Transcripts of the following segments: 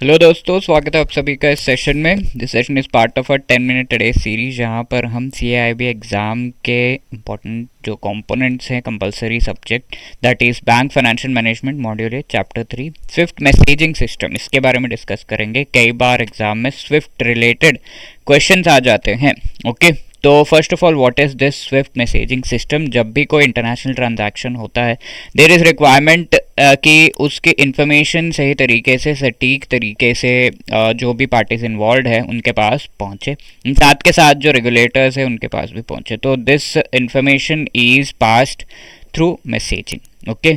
Hello दोस्तों, स्वागत है आप सभी का इस सेशन में। This session is part of a 10 minute day series, जहाँ पर हम CAIB एग्ज़ाम के इम्पोर्टेंट जो कंपोनेंट्स हैं compulsory subject, that is bank financial management module है चैप्टर 3 स्विफ्ट मैसेजिंग सिस्टम, इसके बारे में डिस्कस करेंगे। कई बार एग्ज़ाम में स्विफ्ट रिलेटेड क्वेश्चंस आ जाते हैं। ओके, तो first of all what is this Swift messaging system. जब भी कोई इंटरनेशनल ट्रांजैक्शन होता है, देयर इज़ रिक्वायरमेंट कि उसकी इंफॉर्मेशन सही तरीके से, सटीक तरीके से जो भी पार्टीज इन्वॉल्व है उनके पास पहुंचे, साथ के साथ जो रेगुलेटर्स है उनके पास भी पहुंचे। तो this information is passed through messaging. Okay,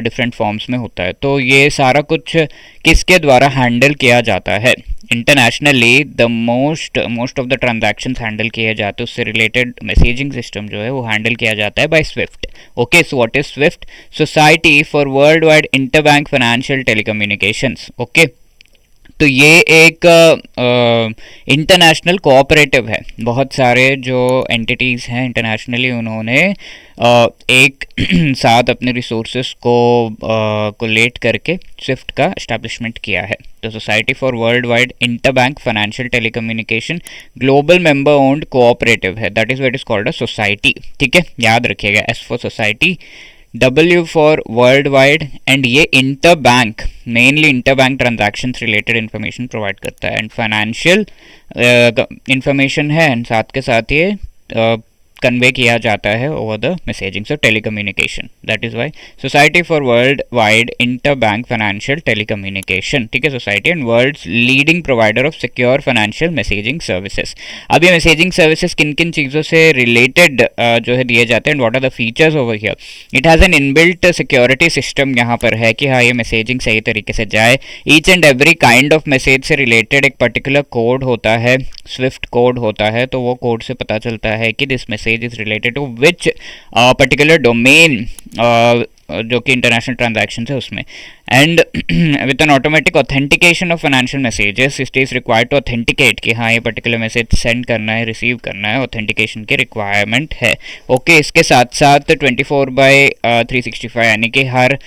different forms में होता है। तो ये सारा कुछ किसके द्वारा हैंडल किया जाता है? Internationally the most of the transactions handle किए जाते हैं, उससे रिलेटेड मैसेजिंग सिस्टम जो है वो हैंडल किया जाता है by SWIFT. Okay, so what is SWIFT? Society for world wide interbank financial telecommunications. Okay, तो ये एक इंटरनेशनल कोऑपरेटिव है। बहुत सारे जो एंटिटीज़ हैं इंटरनेशनली, उन्होंने एक साथ अपने रिसोर्सेज को कोलेट करके स्विफ्ट का इस्टेब्लिशमेंट किया है। तो society for world wide interbank financial telecommunication global member owned cooperative है, that is what is called a society. ठीक है, याद रखिएगा, S for society, W for world wide, and ये inter bank, mainly inter bank transaction related information provide करता है, and financial information है, and साथ के साथ ये कन्वे किया जाता है over the messaging, so telecommunication, that is why society for world wide interbank financial telecommunication. ठीक है, society and world's leading provider of secure financial messaging services. अब ये मैसेजिंग सर्विसेज किन किन चीज़ों से रिलेटेड जो है दिए जाते हैं, and what are the features over here? It has an inbuilt security system यहाँ पर है कि हाँ, ये मैसेजिंग सही तरीके से जाए। Each and every kind of message से रिलेटेड एक पर्टिकुलर कोड होता है, स्विफ्ट कोड होता है, तो वो कोड से पता चलता है कि this message is related to which particular domain जो कि इंटरनेशनल ट्रांजैक्शन है उसमें। And with an automatic authentication of financial messages, it is required to authenticate कि हाँ, ये पर्टिकुलर मैसेज सेंड करना है, रिसीव करना है, ऑथेंटिकेशन की रिक्वायरमेंट है। ओके, इसके साथ साथ 24/365 यानी कि हर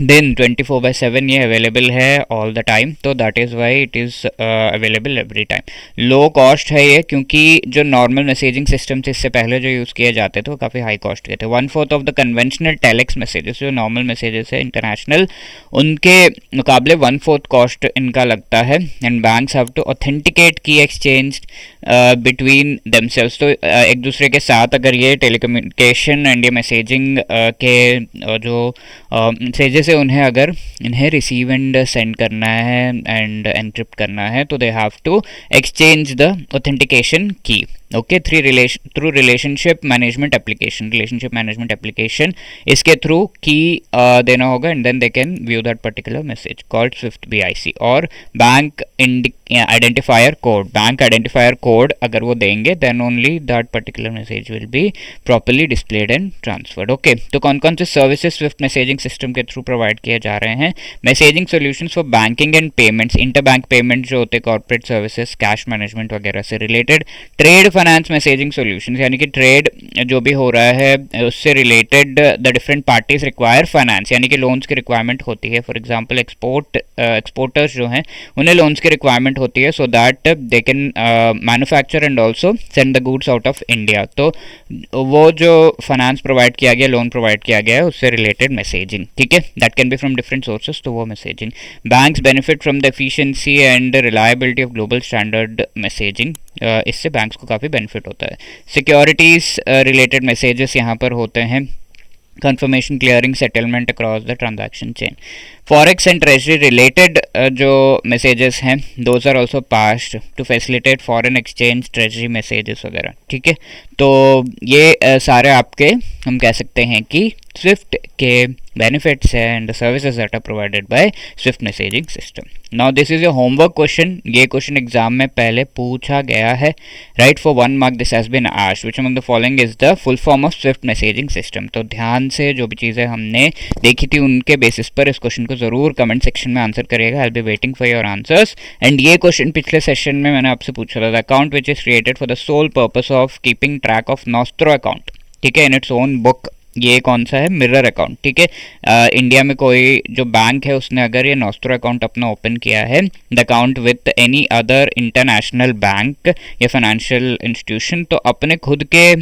दिन 24/7 ये अवेलेबल है ऑल द टाइम, तो that is why it is available every time. Low cost है ये, क्योंकि जो नॉर्मल मैसेजिंग सिस्टम थे इससे पहले जो यूज़ किए जाते थे वो काफ़ी हाई कॉस्ट के थे। 1/4 of the conventional telex messages, जो नॉर्मल मैसेजेस है इंटरनेशनल, उनके मुकाबले 1/4 कॉस्ट इनका लगता है। And banks have to authenticate key exchange between themselves, तो एक दूसरे के साथ अगर ये टेलीकम्युनिकेशन एंड ये मैसेजिंग के जो मैसेजेस से उन्हें अगर इन्हें रिसीव एंड सेंड करना है एंड एनक्रिप्ट करना है, तो they have to exchange the authentication key. Okay, through relationship management application, इसके थ्रू की देना होगा, and then they can view that particular message called SWIFT BIC। और बैंक आइडेंटिफायर कोड अगर वो देंगे, then only that particular message will be properly displayed and transferred. Okay, तो कौन कौन से सर्विसेज स्विफ्ट मैसेजिंग सिस्टम के थ्रू प्रोवाइड किए जा रहे हैं? Messaging solutions for banking and payments, inter bank payment जो होते हैं, कॉर्पोरेट सर्विसेज, कैश मैनेजमेंट वगैरह से related. Trade finance messaging solutions, यानी कि ट्रेड जो भी हो रहा है उससे related the different parties require finance, यानी कि लोन्स की रिक्वायरमेंट होती है। फॉर एग्जांपल एक्सपोर्टर्स जो हैं उन्हें लोन्स की रिक्वायरमेंट होती है, so that they can manufacture and also send the goods out of India. तो वो जो फाइनेंस प्रोवाइड किया गया, लोन प्रोवाइड किया गया है, उससे रिलेटेड मैसेजिंग। ठीक है, that can be from different sources, तो वो messaging. Banks benefit from the efficiency and reliability of global standard messaging, इससे बैंक्स को काफ़ी बेनिफिट होता है। सिक्योरिटीज़ रिलेटेड मैसेजेस यहाँ पर होते हैं, confirmation clearing settlement across the transaction chain. Forex and treasury related जो messages हैं, those are also passed to facilitate foreign exchange treasury messages वगैरह। ठीक है, तो ये सारे आपके हम कह सकते हैं कि स्विफ्ट के benefits and the services that are provided by Swift messaging system. Now this is your homework question. ये question exam में पहले पूछा गया है, right? For 1 mark this has been asked. Which among the following is the full form of Swift messaging system? तो ध्यान से जो भी चीज़ें हमने देखी थी उनके बेसिस पर इस क्वेश्चन को ज़रूर कमेंट सेक्शन में आंसर करिएगा। I will be waiting for your answers. And ये क्वेश्चन पिछले सेशन में मैंने आपसे पूछा था, account which is created for the sole purpose of keeping track of nostro account, ठीक है, इन इट्स ओन बुक, ये कौन सा है, मिरर अकाउंट, ठीक है। इंडिया में कोई जो बैंक है उसने अगर ये नॉस्ट्रो अकाउंट अपना ओपन किया है, the account with any other international bank या फाइनेंशियल इंस्टीट्यूशन, तो अपने खुद के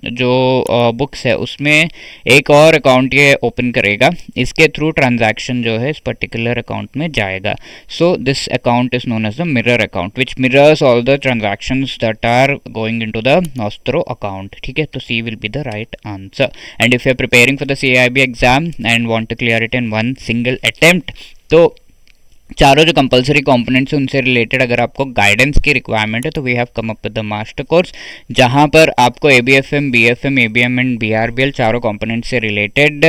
जो बुक्स है उसमें एक और अकाउंट ये ओपन करेगा, इसके थ्रू ट्रांजैक्शन जो है इस पर्टिकुलर अकाउंट में जाएगा। So this account is known as the mirror account which mirrors all the transactions that are going into the nostro account, ठीक है। तो C will be the right answer. And if you are preparing for the CIB exam and want to clear it in one single attempt, तो चारों जो compulsory components हैं उनसे related अगर आपको गाइडेंस की रिक्वायरमेंट है तो we have come up with the master course, जहां पर आपको ABFM, BFM, ABM and BRBL चारों कंपोनेंट से रिलेटेड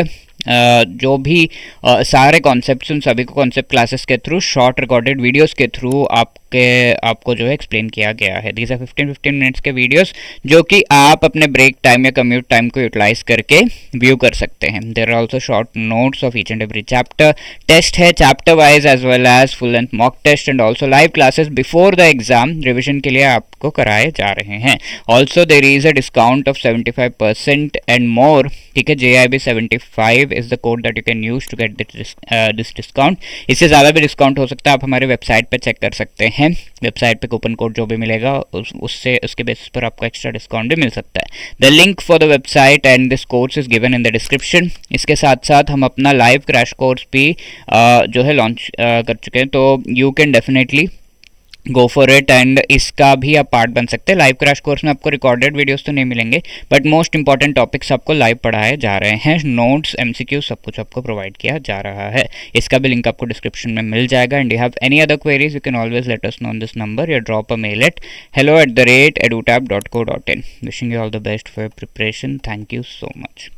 जो भी सारे कॉन्सेप्ट्स उन सभी को कॉन्सेप्ट क्लासेस के थ्रू, शॉर्ट रिकॉर्डेड वीडियोस के थ्रू आपको जो है एक्सप्लेन किया गया है। दीज आर 15-15 मिनट्स के वीडियोस जो कि आप अपने ब्रेक टाइम या कम्यूट टाइम को यूटिलाइज करके व्यू कर सकते हैं। There are also short notes of each and every chapter, test है chapter wise as well as full length mock test and also live classes before the exam revision के लिए आपको कराए जा रहे हैं। Also there is a discount of 75% and more, ठीक है। JIB 75 is the code that you can use to get this discount. इससे ज़्यादा भी डिस्काउंट हो सकता है, आप हमारे वेबसाइट पर चेक कर सकते हैं। वेबसाइट पे कूपन कोड जो भी मिलेगा उससे उसके बेसिस पर आपको एक्स्ट्रा डिस्काउंट भी मिल सकता है। The link for the website and this course is given in the description. इसके साथ साथ हम अपना लाइव क्रैश कोर्स भी जो है लॉन्च कर चुके हैं, तो you can definitely go for it and इसका भी आप पार्ट बन सकते हैं। लाइव क्रैश कोर्स में आपको रिकॉर्डेड वीडियोस तो नहीं मिलेंगे, बट मोस्ट इंपॉर्टेंट टॉपिक्स आपको लाइव पढ़ाए जा रहे हैं, नोट्स, MCQ सब कुछ आपको प्रोवाइड किया जा रहा है। इसका भी लिंक आपको डिस्क्रिप्शन में मिल जाएगा। And you have any other queries you can always let us know on this number या drop a mail at hello@edutap.co.in। Wishing you all the best for preparation. Thank you so much.